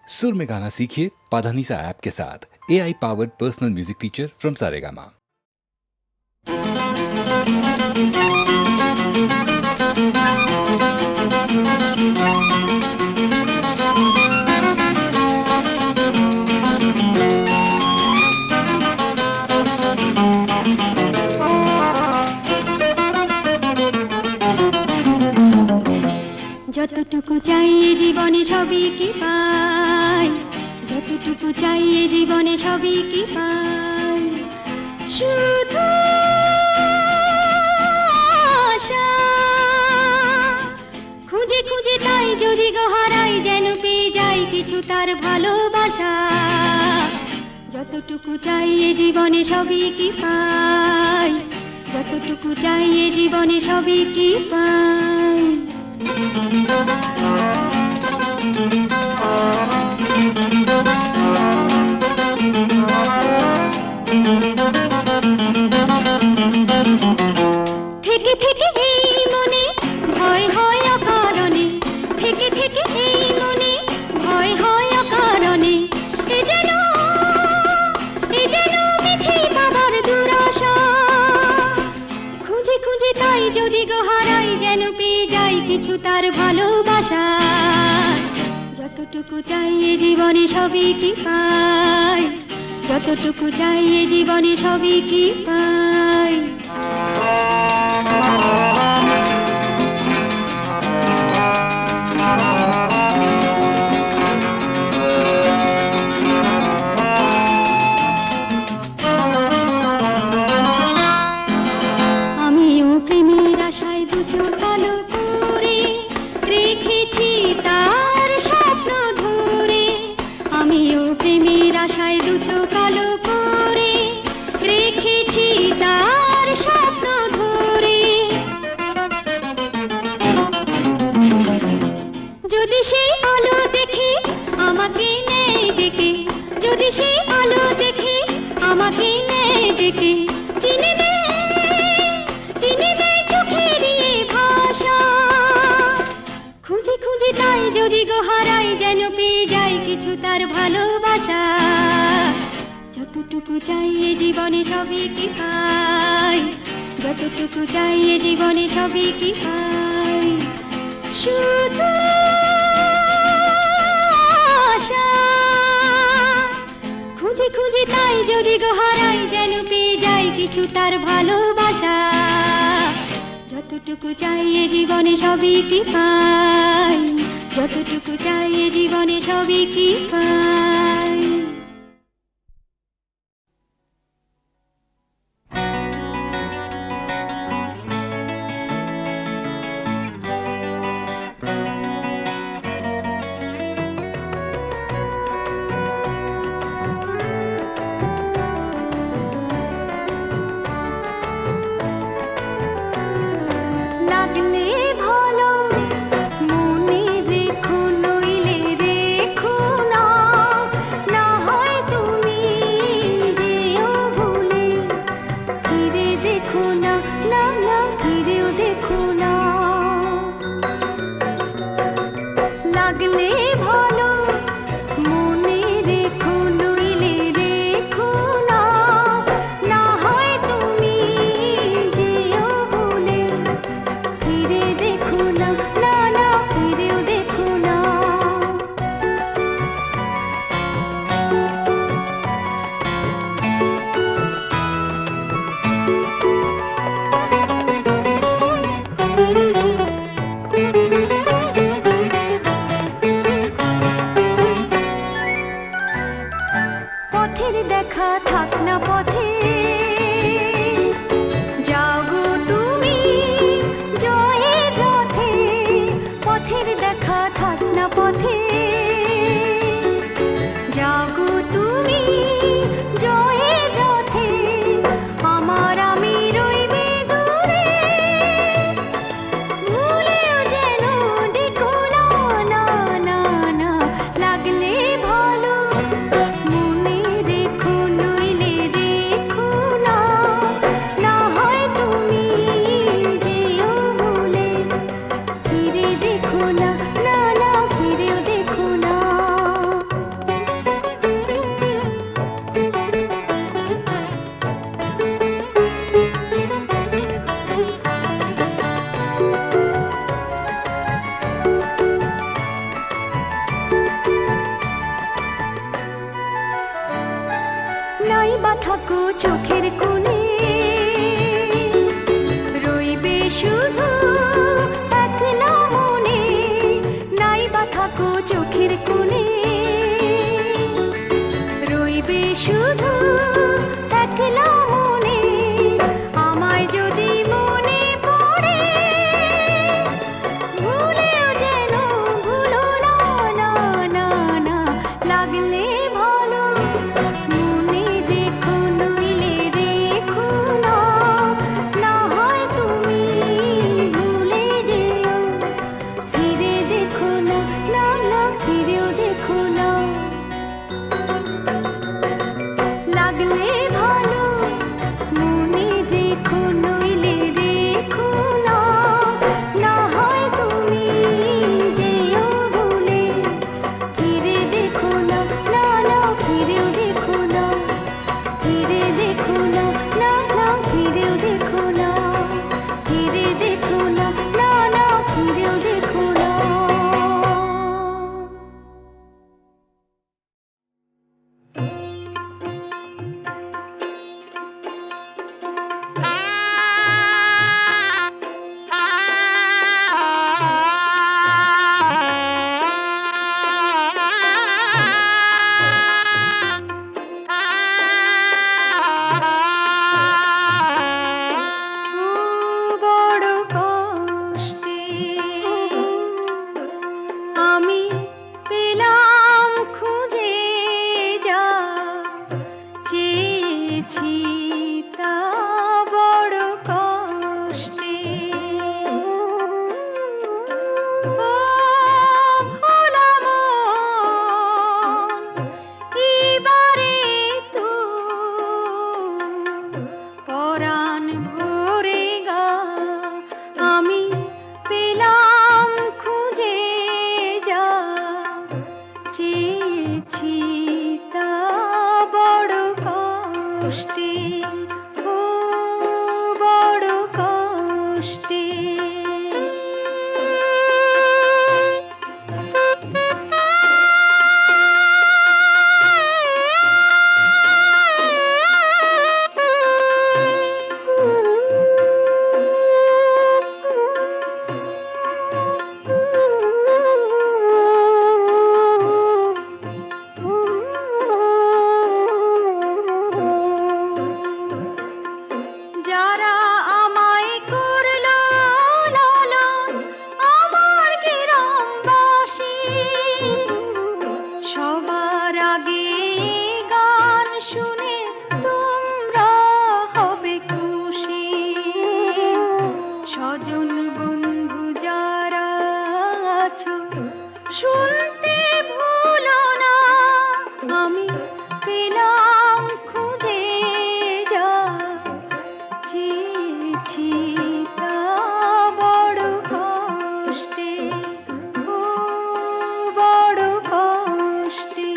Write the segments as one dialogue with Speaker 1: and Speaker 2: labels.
Speaker 1: सुर में गाना सीखिए पाधानीसा ऐप के साथ। AI powered personal music teacher from Saregama.
Speaker 2: যতটুকু চাইয়ে জীবনে সবই কি পাই, যতটুকু চাইয়ে জীবনে সবই কি পাই, শুধু আশা খুঁজে খুঁজে তাই যদি গো হারাই যেন পেয়ে যাই কিছু তার ভালোবাসা। যতটুকু চাইয়ে জীবনে সবই কি পাই, যতটুকু চাইয়ে জীবনে সবই কি পাই। থেকে থেকে এই মনে ভয় হয় অকারণে, থেকে থেকে এই মনে ভয় হয় অকারণে, এ যেন মিছে পাবার দুরাশা। খুঁজে খুঁজে তাই যদি গো হারাই যেন পেয়ে যাই কিছু তার ভালোবাসা। যতটুকু চাইয়ে জীবনে সবই কি পাই, যতটুকু চাইয়ে জীবনে সবই কি পাই। আমিও প্রেমের আশায় দু চোখ কালো করে রেখেছি তার স্বপ্ন ধরে, আমিও প্রেমের আশায় দু চোখ কালো করে রেখেছি তার স্বপ্ন ধরে। যদি সেই আলো দেখে আমাকে নেয় ডেকে, যদি সেই আলো দেখে আমাকে নেয় ডেকে, চিনে নেয় চোখের ভাষা। খুঁজে খুঁজে তাই যদি গো হারাই যেন পেয়ে যাই কিছু তার ভালোবাসা। যতটুকু চাইয়ে জীবনে সবই কি পাই, যতটুকু চাইয়ে জীবনে সবই কি পাই, শুধু আশা। খুঁজে খুঁজে তাই যদি গো হারাই যেন পেয়ে যাই কিছু তার ভালোবাসা। যতটুকু চাইয়ে জীবনে সবই কি পাই, যতটুকু চাইয়ে জীবনে সবই কি পাই। লাগলে ভালো মনে রেখো, নইলে রেখো না, না হয় তুমি যেও ভুলে, ফিরে দেখো না, না না ফিরেও দেখো না। লাগলে ভালো মনে রেখো, নইলে রেখো না, না হয় তুমি যেও ভুলে, ফিরে দেখো না, না না ফিরেও দেখো না। পথের দেখা থাক না পথে, যাও গো তুমি জয়ের রথে। পথের দেখা থাক না পথে, যাও গো তুমি জয়ের রথে। আমার আমি রইবে দূরে, ভুলেও যেন ডেকো না, না না না। লাগলে ভালো মনে রেখো, নইলে রেখো থাকো চোখের কোণে, রইবে শুধু একলা মনে, নাই বা থাকো চোখের কোণে, রইবে শুধু একলা মনে। আমায় যদি মনে পড়ে, ভুলেও যেন ভুলো না, না না না, লাগলে ভালো মনে রেখো, নইলে রেখো না, না হয় তুমি ভুলে যেও, ফিরে দেখো না, না না, ফিরেও দেখো না। লাগলে ভালো মনে রেখো, নইলে রেখো না, না হয় তুমি যেও ভুলে, ফিরে দেখো না, না না, ফিরেও দেখো না, ফিরে দেখো না, না না, ফিরেও দেখো না, ফিরে দেখো না, না না, ফিরেও দেখো না। বড় কষ্টে আমি পেলাম খুঁজে, যা চেয়েছি তা বড় কষ্টে। ও ভোলা মন, এবারে তো পরাণ ভরে গা, আমি পেলাম খুঁজে, যা চেয়েছি তা বড় কষ্টে, ও বড় কষ্টে। যারা আমায় করলো লালন, আমার গ্রামবাসী, সবার আগে গান শুনে তোমরা হবে খুশি। স্বজন বন্ধু যারা আছো, শুনতে ভুলো না, আমি পেলাম খুঁজে, যা চেয়েছি তা বড় কষ্টে, ও বড় কষ্টে।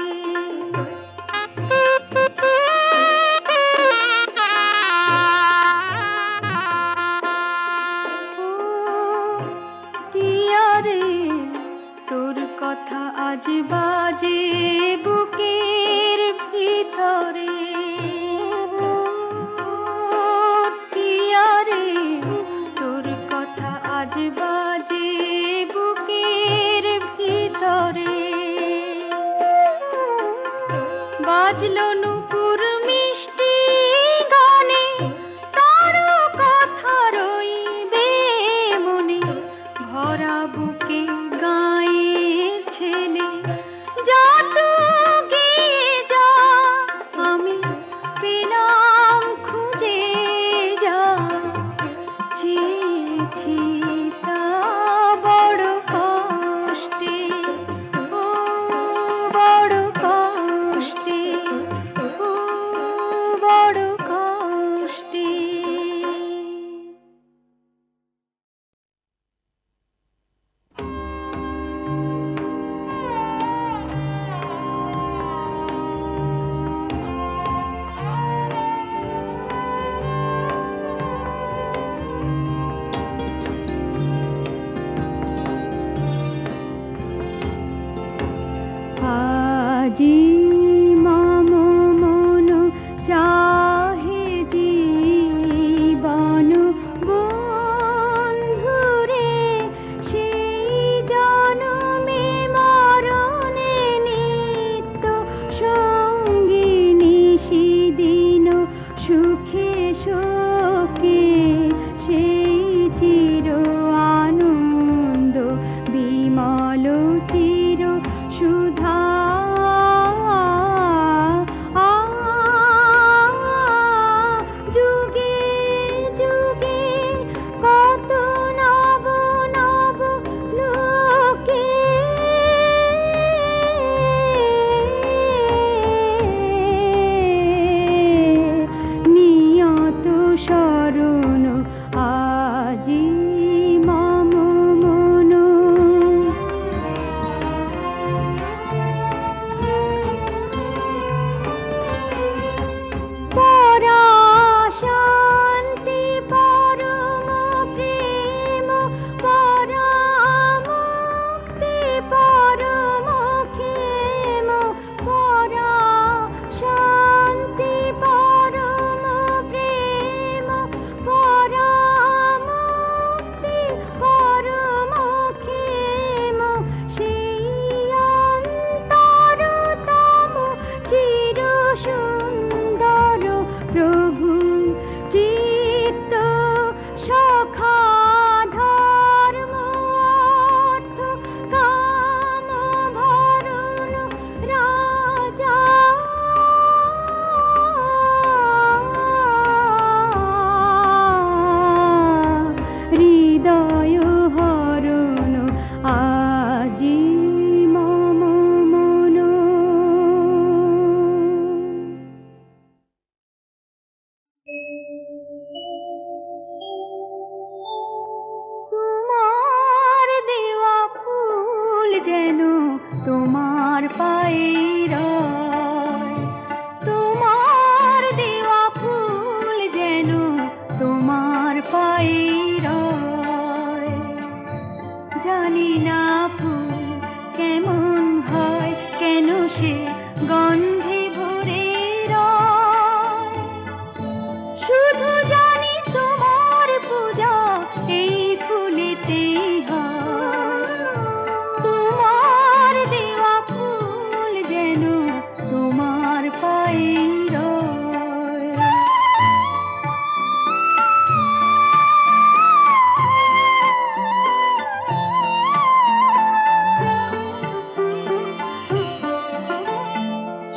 Speaker 2: টিয়ারে তোর কথা আজ বাজে বুকের ভিতরে, টিয়ারে তোর কথা আজ বাজে বুকের ভিতরে। বাজলো নূপুর মিষ্টি গানে, তার কথা রইবে মনে, ভরা বুকে গায়ের ছেলে, যা তো গেয়ে যা, আমি পেলাম খুঁজে, যা চেয়েছি তা বড় কষ্টে, ও বড় কষ্টে, ও বড় কষ্টে। আজি মম মন চা পায়ের রয়। তোমার দেওয়া ফুল যেন তোমার পায়ের রয়। জানি না ফুল কেমন হয়, কেন সে গন্ধে ভরে রয়। শুধু জানি তোমার পূজা এই ফুলেতেই হয়। তোমার দেওয়া ফুল যেন তোমার পায়ের রয়।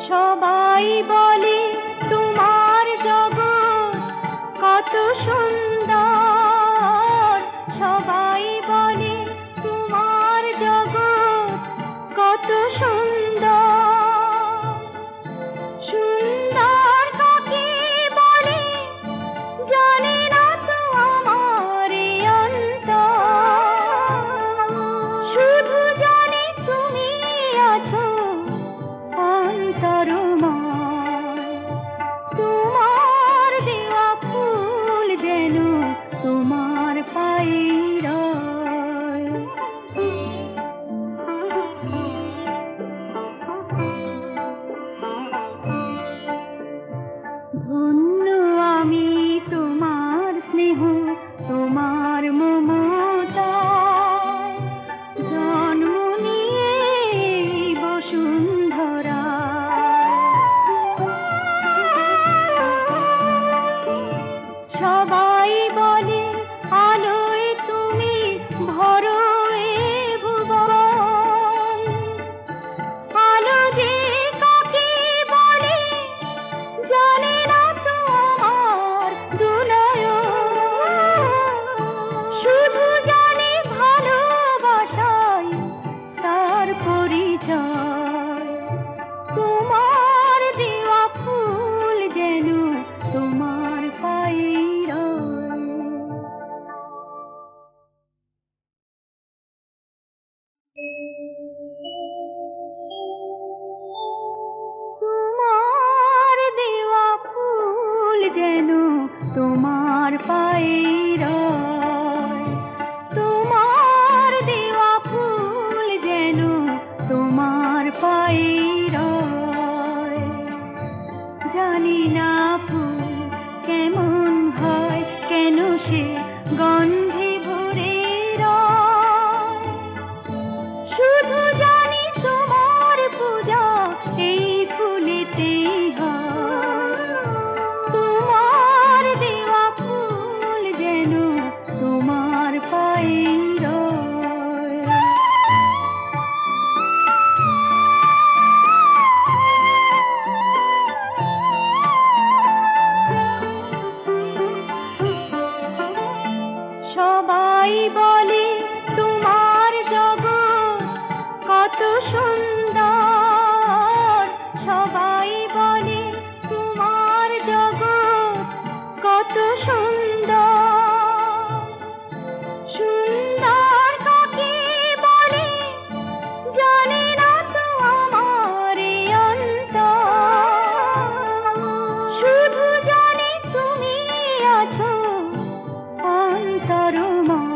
Speaker 2: সবাই বলে তোমার জগৎ কত সুন্দর। সবাই বলে তোমার জগৎ কত সুন্দর। সুন্দর কাকে বলে জানে না তো আমার এই অন্তর। শুধু জানি তুমি আছো অন্তরময়। তোমার দেওয়া ফুল যেন তোমার পায়ের রয়। ধন্য আমি তোমার স্নেহ, তোমার মমতায় জন্ম নিয়ে বসুন্ধরা। সবাই বলে আলোয় তুমি ভরো এ ভুবন। আলো যে কাকে বলে জানে না তো আমার দুনয়ন। শুধু জানি ভালোবাসায় তার পরিচয়। তোমার দেওয়া ফুল যেন তোমার পায়ের রয়। তোমার দেওয়া ফুল যেন তোমার পায়ের রয়। তোমার দেওয়া ফুল যেন তোমার পায়ের রয়। জানি না ফুল কেমন হয়, কেন সে গন্ধে ভরে রয়। শুধু জানি তোমার পূজা এই ফুলেতেই হয়। তোমার দেওয়া ফুল যেন তোমার পায়ের রয়। সবাই বলে তোমার জগৎ কত সুন্দর। সবাই বলে তোমার জগৎ কত সুন্দর। সুন্দর কাকে বলে জানে না তো আমার এই অন্তর। শুধু জানি তুমি আছো অন্তরময়।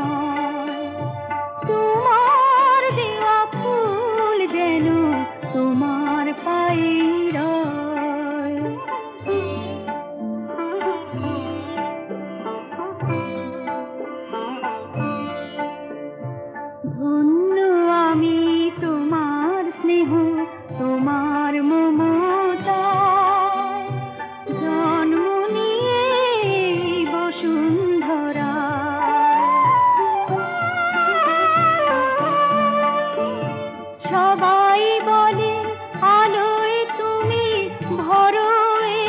Speaker 2: তোমার দেওয়া ফুল যেন তোমার পায়ের রয়। ধন্য আমি তোমার স্নেহ, তোমার মমতায় জন্ম নিয়ে বসুন্ধরা। সবাই বলে আলোয় তুমি ভরো এ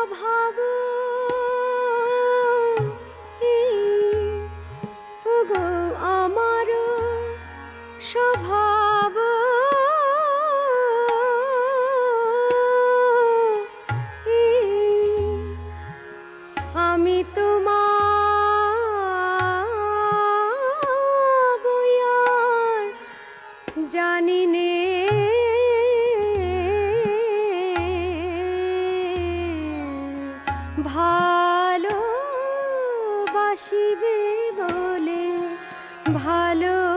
Speaker 2: স্বভাব ওগো আমার স্বভাব আমি তোমার বয়ার জানি নে ভালোবাসিবে বলে ভালোবাসিনে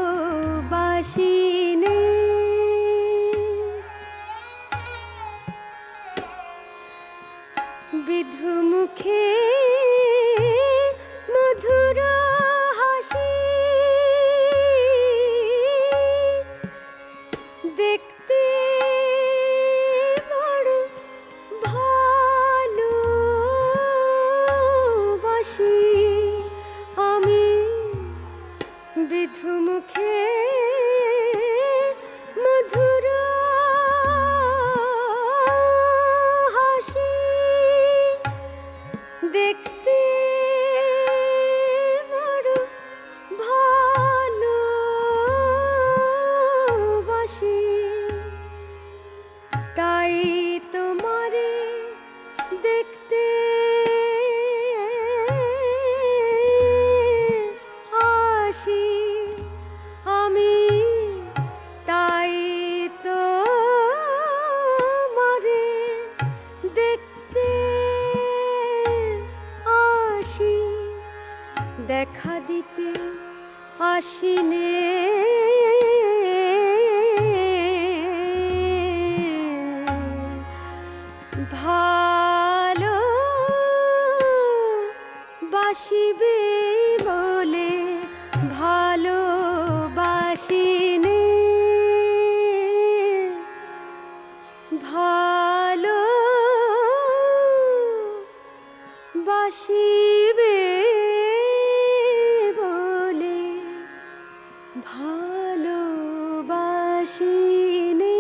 Speaker 2: বিধু মুখে মধুর হাসি দেখতে বড় ভালোবাসি আমি বিধু মুখে মধুর হাসি দেখতে বড় ভালোবাসি তাই তোমারে দেখতে আসি আমি তাই তোমারে দেখতে আসি দেখা দিতে আসিনে ভালো বাসিবে বলে ভালোবাসিনে ভালো বাসিবে বলে ভালোবাসিনে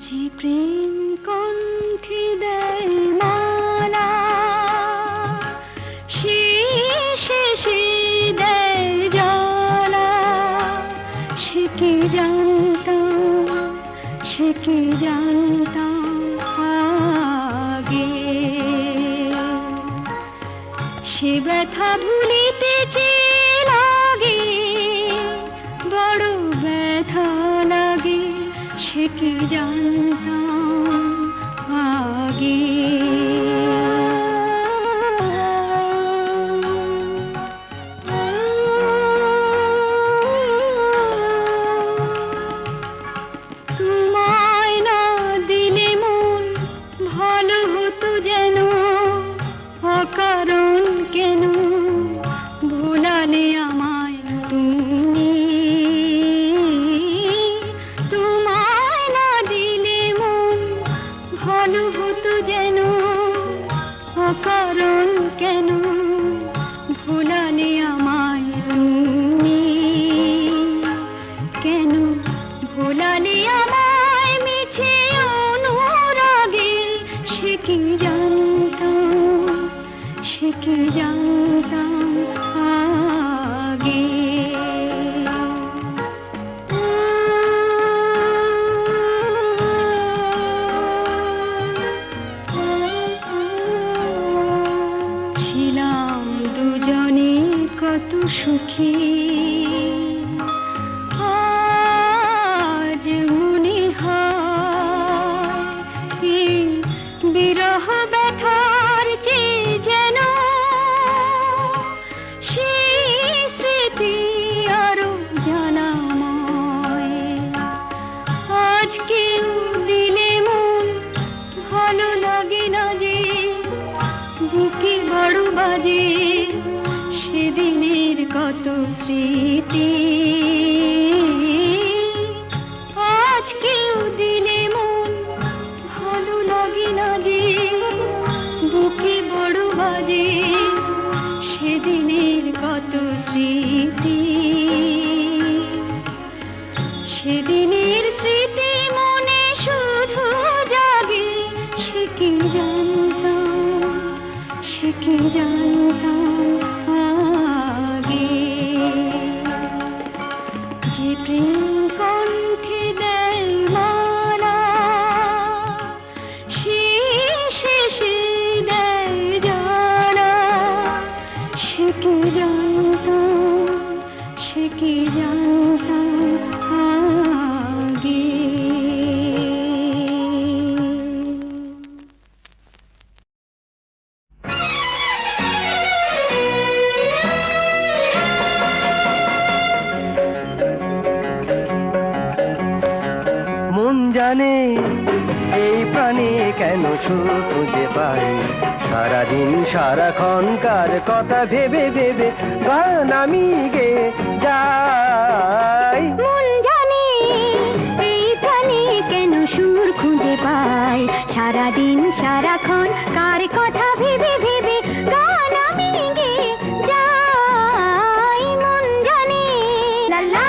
Speaker 2: যে প্রেম কণ্ঠে দেয় মালা সে শেষে দেয় জ্বালা সে কি জানতাম সে কি জানতাম আগে সে ব্যথা ভুলিতে চেয়ে লাগে বড় ব্যথা লাগে সে কি জানতাম আগে তোমায় না দিলে মন ভালো হতো যেন অকারণ কেন ভোলালে আমায় তুমি তোমায় না দিলে মন ভালো হতো যেন অকারণ কেন ভোলালে আমায় তুমি কেন ভোলালে আমায় মিছে অনুরাগে সে কি জানতাম সে কি জানতাম আগে ছিলাম দুজনে কত সুখী আজ মনে হয় এই বিরহ ব্যথার চেয়ে যেন সেই স্মৃতি আরো জানাময় আজ কেউ দিলে মন ভালো লাগে না স্মৃতি আজ কেউ দিলে মন ভালো লাগে না যে বুকে বড় বাজে সেদিনের কত স্মৃতি সেদিনের স্মৃতি মনে শুধু জাগে সে কি জানতাম আগে যে প্রেম কণ্ঠে দেয় মানা সে শেষে দেয় জানা সে কি জানতাম আগে
Speaker 3: জানে এই প্রাণে কেন সুখ খুঁজে পাই সারাদিন সারাক্ষণ কার কথা ভেবে ভেবে গান আমি গে যাই
Speaker 2: মন জানে এই প্রাণে কেন সুর খুঁজে পাই সারাদিন সারাক্ষণ কার কথা ভেবে ভেবে গান আমি গে যাই মন জানে লা লা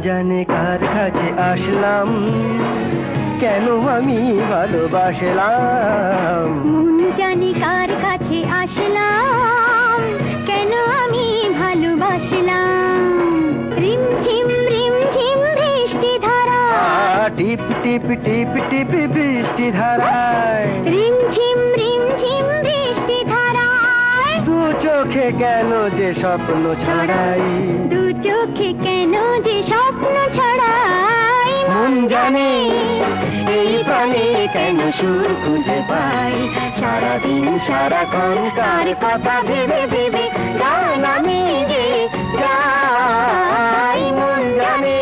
Speaker 3: জানে কার কাছে আসলাম কেন আমি ভালোবাসলাম
Speaker 2: মন জানে কার কাছে আসলাম কেন আমি ভালোবাসলাম রিম ঝিম বৃষ্টি ধারা
Speaker 3: টিপ টিপ টিপ টিপ বৃষ্টি ধারায়
Speaker 2: রিম ঝিম বৃষ্টি ধারায়
Speaker 3: দু চোখে কেন যে স্বপ্ন ছড়াই
Speaker 2: দু চোখে কেন যে স্বপ্ন ছড়াই
Speaker 3: মন জানে এই প্রাণে কেন সুর খুঁজে পাই সারাদিন সারাক্ষণ কার কথা ভেবে ভেবে গান আমি গে যাই মন জানে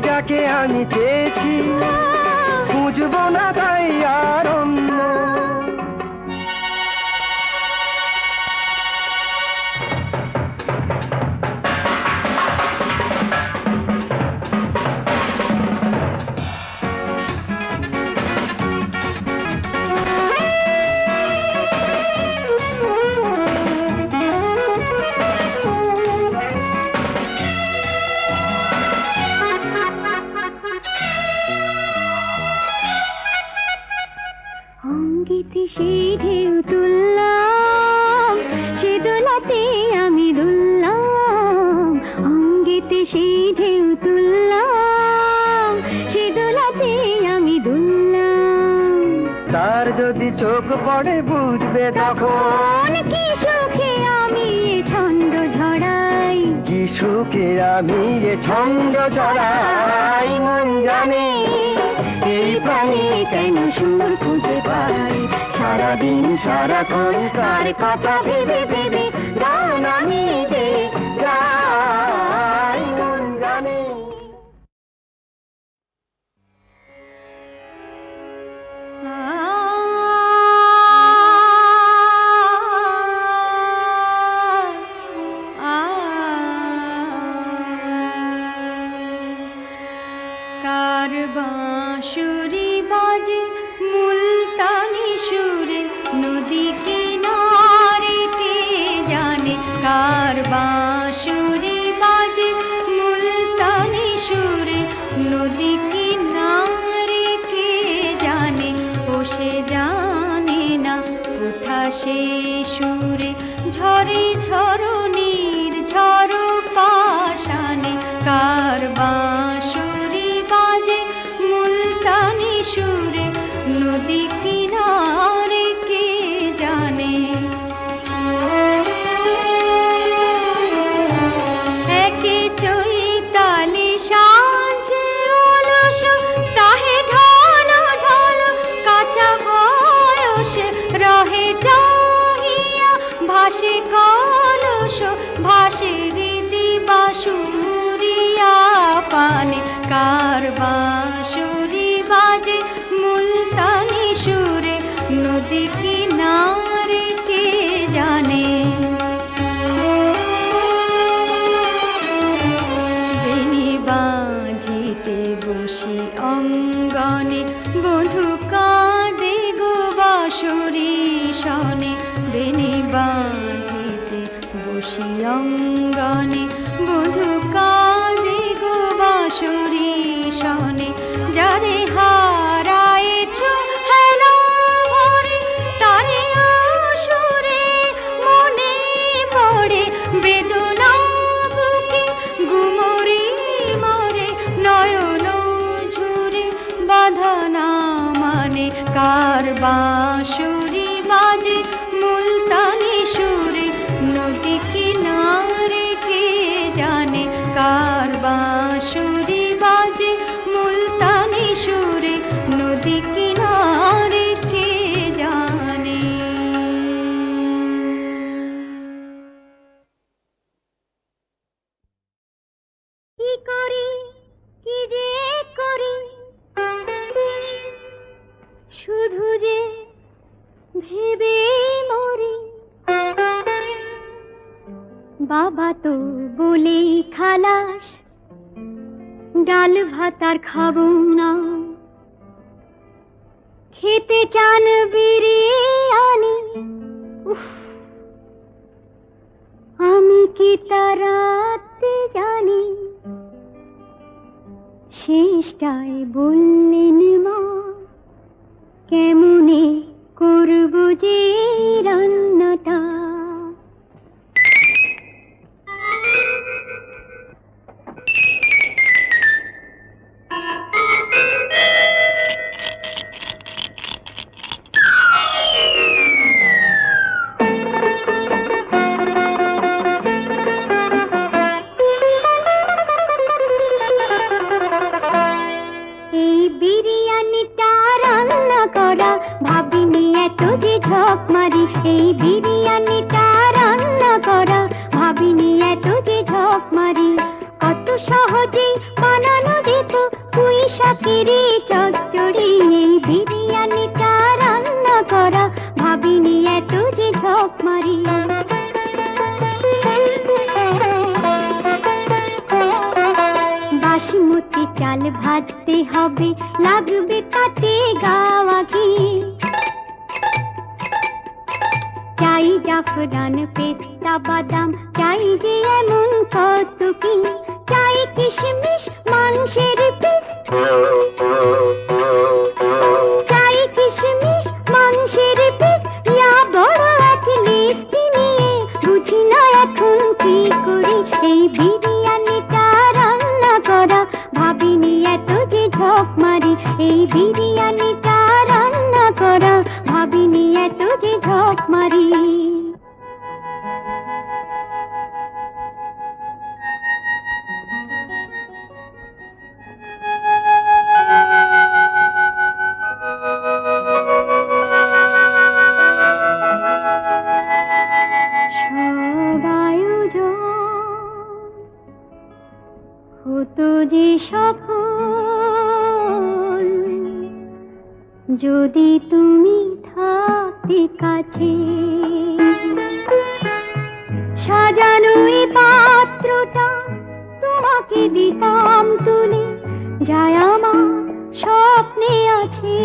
Speaker 3: যাকে আমি চেয়েছি বুঝবো না তাই আর অন্য
Speaker 2: অঙ্গিতে সেই ঢেউ তুললাম সে দোলাতে আমি দুললাম অঙ্গিতে সেই ঢেউ তুললাম সে দোলাতে আমি দুললাম
Speaker 3: তার যদি চোখ পড়ে বুঝবে তখন
Speaker 2: কি সুখে আমি এ ছন্দ ঝড়াই
Speaker 3: কি সুখে আমি এ ছন্দ ছড়াই মন জানে এই প্রাণে কেন সুর খুঁজে পাই সারাদিন সারাক্ষণ কার কথা ভেবে ভেবে গান আমি গে যাই মন জানে
Speaker 2: কার বাঁশুরি বাজে মুলতানি সুরে নদী কিনারে কে জানে কার বাঁশুরি বাজে মুলতানি সুরে নদী কিনারে কে জানে ও সে জানে না কোথা সে সুরে ঝরে ঝরণীর ঝড় পাশানে কার বাঁশুরি
Speaker 4: কলস ভাসে হৃদি বাঁশুরিয়া পানে, কার বাঁশুরি বাজে মুলতানি সুরে, নদী কিনারে কে জানে। বেনি বাঁধিতে বসি অঙ্গনে, বধূ কাঁদে গো বাঁশুরি শনে। বেনি বাঁধিতে বসি অঙ্গনে, বধূ কাঁদে গো বাঁশুরি শনে। যারে হারাইছ হেলা ভরে, তারে আসরে মনে পড়ে বেদনা বুকে গুমরি মারে, নয়ন ঝুরে বাধা না মানে, কার বাঁশুরি বাজে মুলতানি সুরে, নদী কিনারে কে জানে। কার বাঁশুরি বাজে মুলতানি সুরে, নদী কিনারে কে জানে।
Speaker 2: কি করি কি যে করি, শুধু যে ভেবে মরি। বাবা তো বলেই খালাস, ডাল ভাত আর খাবো না। খেতে চান বিরিয়ানি, উফ, আমি কি তারাতে জানি। শেষটায় বললেন মা, কেমনে করব যে রান্নাটা। এই বিরিয়ানিটা রান্না করা ভাবিনি এত যে ঝক মারি। এই বিরিয়ানিটা রান্না করা ভাবিনি এত যে ঝক মারি। কত সহজে বানানো যেত পুঁই শাকেরি চচ্চড়ি। এই বিরিয়ানিটা রান্না করা ভাবিনি এত যে ঝক মারি। বাসমতি চাল ভাজতে হবে, লাগবে তাতে গাওয়া ঘি। চাই জাফরান পেস্তা বাদাম, চাই যে এমন কত কি। চাই কিশমিশ মাংসের পিস, চাই কিশমিশ মাংসের পিস। ইয়া বড় এক লিস্ট নিয়ে বুঝি না এখন কি করি। এই বিরিয়ানিটা রান্না করা ভাবিনি এত যে ঝক মারি। এই বিরিয়ানিটা রান্না করা ভাবিনি এত যে ঝক মারি। সব আয়োজন হতো যে সফল, যদি তুমি থাকতে কাছে। সাজানো এই পাত্রটা তোমাকে দিতাম তুলে, যায় আমার স্বপ্নে আছে।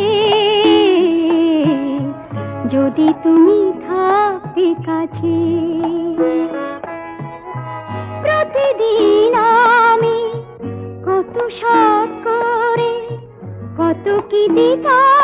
Speaker 2: যদি তুমি থাকতে কাছে। প্রতিদিন আমি কত সাত করে, কত কি দিতাম